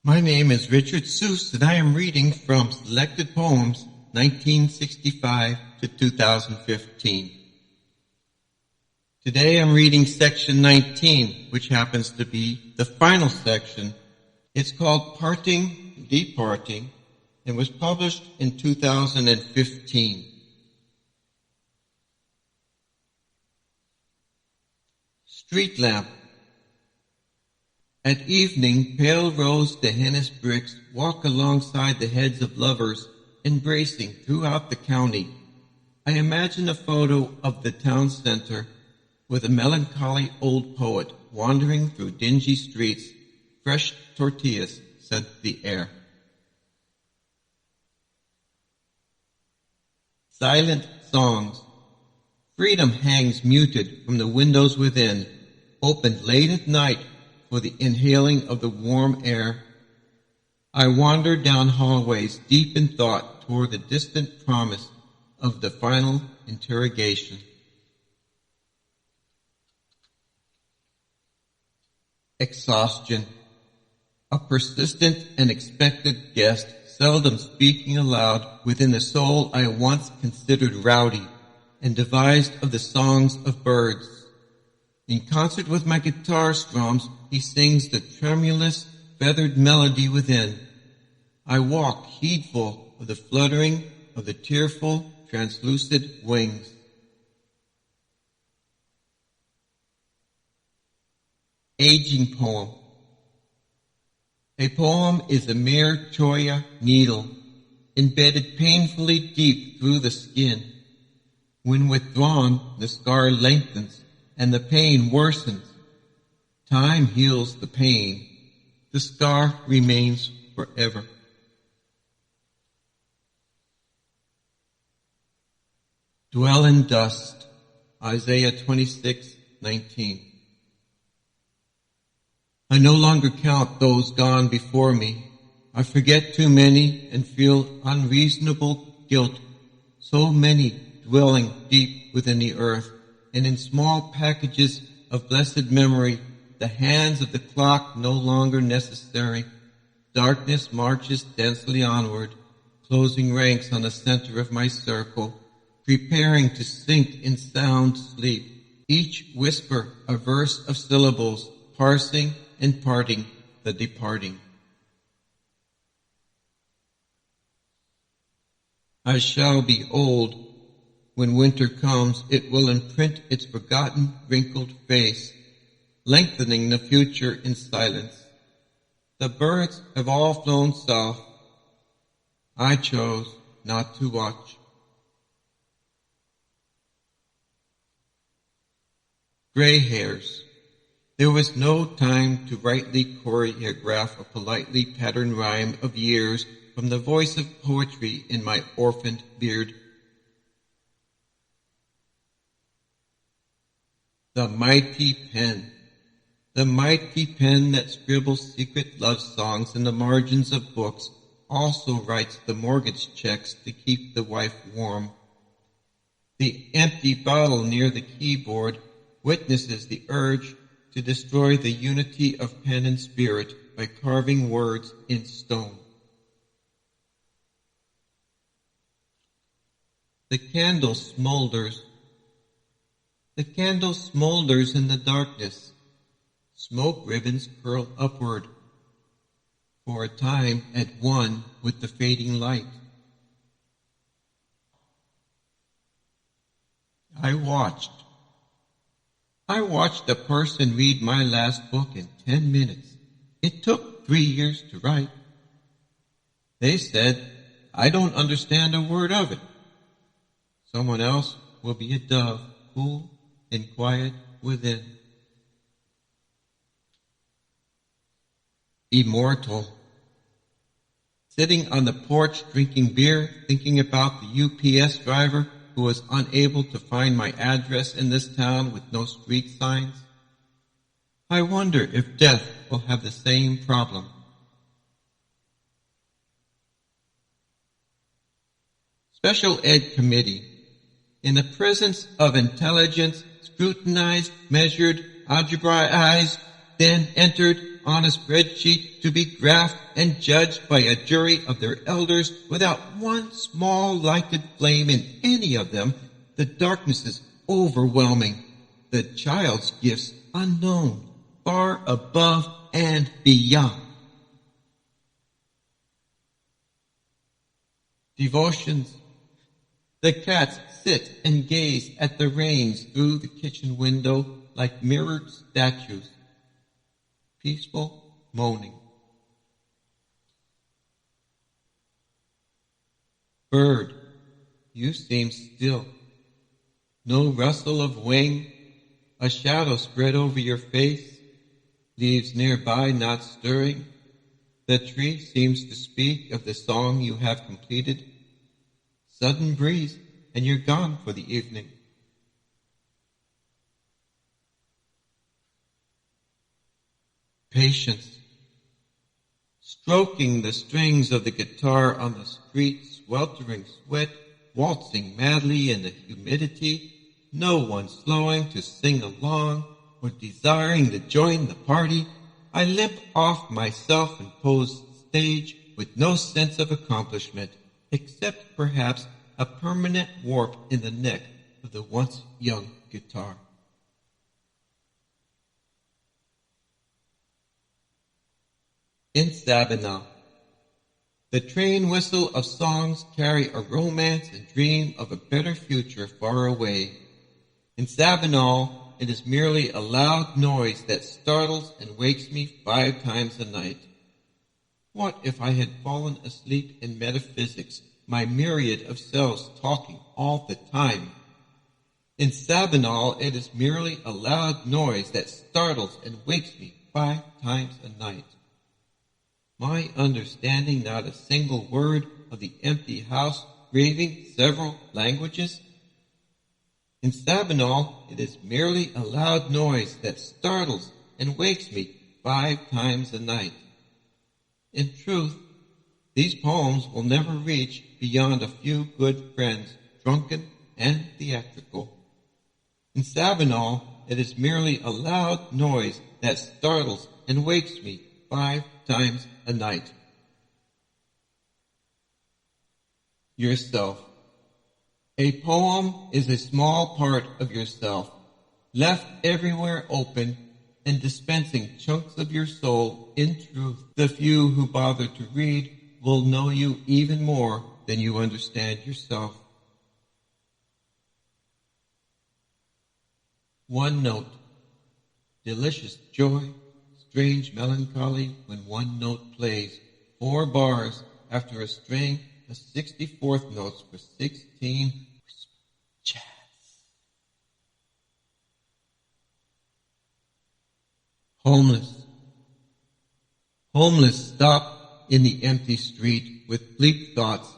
My name is Richard Soos, and I am reading from Selected Poems, 1965 to 2015. Today I'm reading section 19, which happens to be the final section. It's called Parting, Departing, and was published in 2015. Street lamp. At evening, pale rose Dehennis bricks walk alongside the heads of lovers, embracing throughout the county. I imagine a photo of the town center with a melancholy old poet wandering through dingy streets. Fresh tortillas scent the air. Silent songs. Freedom hangs muted from the windows within, opened late at night for the inhaling of the warm air. I wander down hallways deep in thought toward the distant promise of the final interrogation. Exhaustion. A persistent and expected guest, seldom speaking aloud within the soul I once considered rowdy and devised of the songs of birds. In concert with my guitar strums, he sings the tremulous, feathered melody within. I walk heedful of the fluttering of the tearful, translucid wings. Aging poem. A poem is a mere choya needle, embedded painfully deep through the skin. When withdrawn, the scar lengthens and the pain worsens. Time heals the pain. The scar remains forever. Dwell in dust. Isaiah 26:19. I no longer count those gone before me. I forget too many and feel unreasonable guilt. So many dwelling deep within the earth, and in small packages of blessed memory, the hands of the clock no longer necessary. Darkness marches densely onward, closing ranks on the center of my circle, preparing to sink in sound sleep. Each whisper a verse of syllables, parsing and parting the departing. I shall be old. When winter comes, it will imprint its forgotten, wrinkled face, lengthening the future in silence. The birds have all flown south. I chose not to watch. Gray hairs. There was no time to rightly choreograph a politely patterned rhyme of years from the voice of poetry in my orphaned beard. The mighty pen that scribbles secret love songs in the margins of books, also writes the mortgage checks to keep the wife warm. The empty bottle near the keyboard witnesses the urge to destroy the unity of pen and spirit by carving words in stone. The candle smolders. The candle smolders in the darkness. Smoke ribbons curl upward, for a time at one with the fading light. I watched a person read my last book in 10 minutes. It took 3 years to write. They said, I don't understand a word of it. Someone else will be a dove, cool and quiet within. Immortal. Sitting on the porch drinking beer, thinking about the UPS driver who was unable to find my address in this town with no street signs. I wonder if death will have the same problem. Special Ed Committee. In the presence of intelligence, scrutinized, measured, algebraized, then entered on a spreadsheet to be graphed and judged by a jury of their elders without one small lighted flame in any of them, the darkness is overwhelming, the child's gifts unknown, far above and beyond. Devotions. The cats sit and gaze at the rains through the kitchen window like mirrored statues. Peaceful moaning. Bird, you seem still. No rustle of wing, a shadow spread over your face, leaves nearby not stirring. The tree seems to speak of the song you have completed. Sudden breeze, and you're gone for the evening. Patience. Stroking the strings of the guitar on the street, sweltering sweat, waltzing madly in the humidity, no one slowing to sing along or desiring to join the party, I limp off myself and pose stage with no sense of accomplishment, except perhaps a permanent warp in the neck of the once young guitar. In Sabinal, the train whistle of songs carry a romance and dream of a better future far away. In Sabinal, it is merely a loud noise that startles and wakes me 5 times a night. What if I had fallen asleep in metaphysics, my myriad of cells talking all the time? In Sabinal, it is merely a loud noise that startles and wakes me 5 times a night. My understanding not a single word of the empty house, raving several languages? In Sabinal, it is merely a loud noise that startles and wakes me 5 times a night. In truth, these poems will never reach beyond a few good friends, drunken and theatrical. In Sabinal, it is merely a loud noise that startles and wakes me 5 times a night. Yourself. A poem is a small part of yourself, left everywhere open and dispensing chunks of your soul in truth. The few who bother to read will know you even more than you understand yourself. One note. Delicious joy, strange melancholy when one note plays 4 bars after a string of 64th notes for 16 jazz. Homeless. Homeless stop in the empty street with bleak thoughts,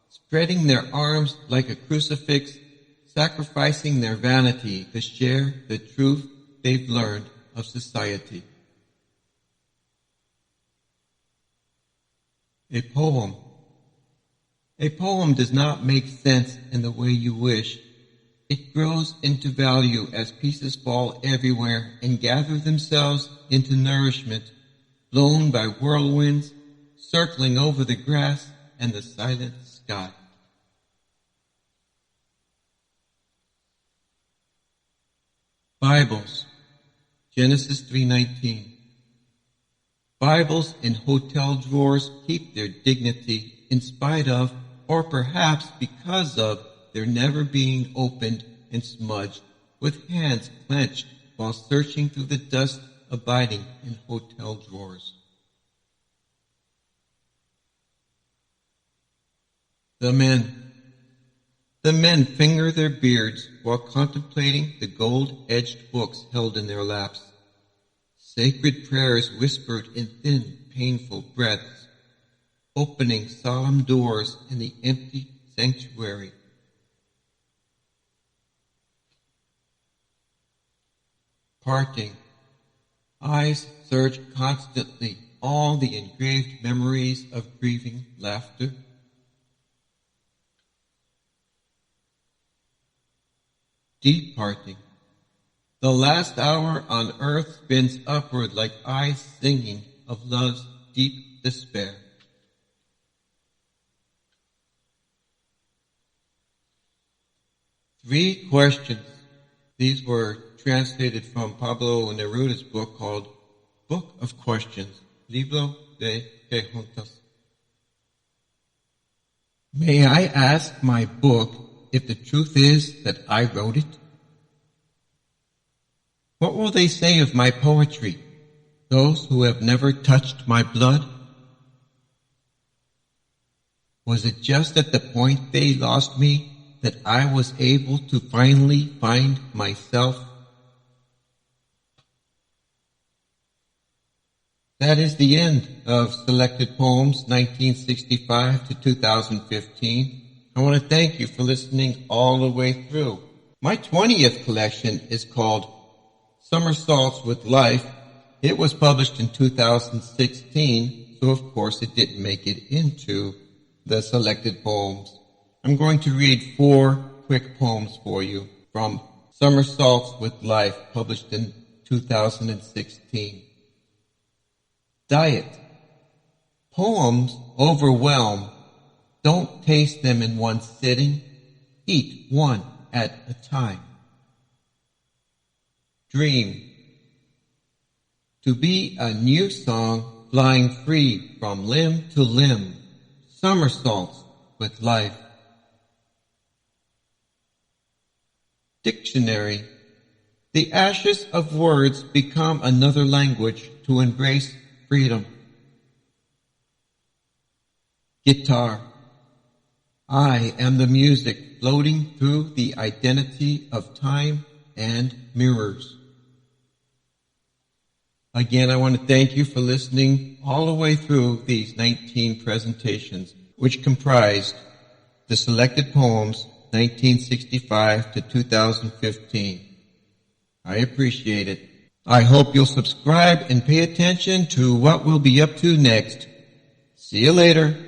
spreading their arms like a crucifix, sacrificing their vanity to share the truth they've learned of society. A poem. A poem does not make sense in the way you wish. It grows into value as pieces fall everywhere and gather themselves into nourishment, blown by whirlwinds, circling over the grass and the silent sky. Bibles. Genesis 3:19. Bibles in hotel drawers keep their dignity in spite of, or perhaps because of, their never being opened and smudged, with hands clenched while searching through the dust abiding in hotel drawers. The men. The men finger their beards while contemplating the gold-edged books held in their laps. Sacred prayers whispered in thin, painful breaths, opening solemn doors in the empty sanctuary. Parting. Eyes search constantly all the engraved memories of grieving laughter. Departing. The last hour on earth spins upward like eyes singing of love's deep despair. Three questions. These were translated from Pablo Neruda's book called Book of Questions, Libro de Preguntas. May I ask my book if the truth is that I wrote it? What will they say of my poetry, those who have never touched my blood? Was it just at the point they lost me that I was able to finally find myself? That is the end of Selected Poems 1965 to 2015. I want to thank you for listening all the way through. My 20th collection is called Somersaults with Life. It was published in 2016, so of course it didn't make it into the Selected Poems. I'm going to read 4 quick poems for you from Somersaults with Life, published in 2016. Diet. Poems overwhelm. Don't taste them in one sitting. Eat one at a time. Dream. To be a new song flying free from limb to limb. Somersaults with life. Dictionary. The ashes of words become another language to embrace freedom. Guitar. I am the music floating through the identity of time and mirrors. Again, I want to thank you for listening all the way through these 19 presentations, which comprised the Selected Poems 1965 to 2015. I appreciate it. I hope you'll subscribe and pay attention to what we'll be up to next. See you later.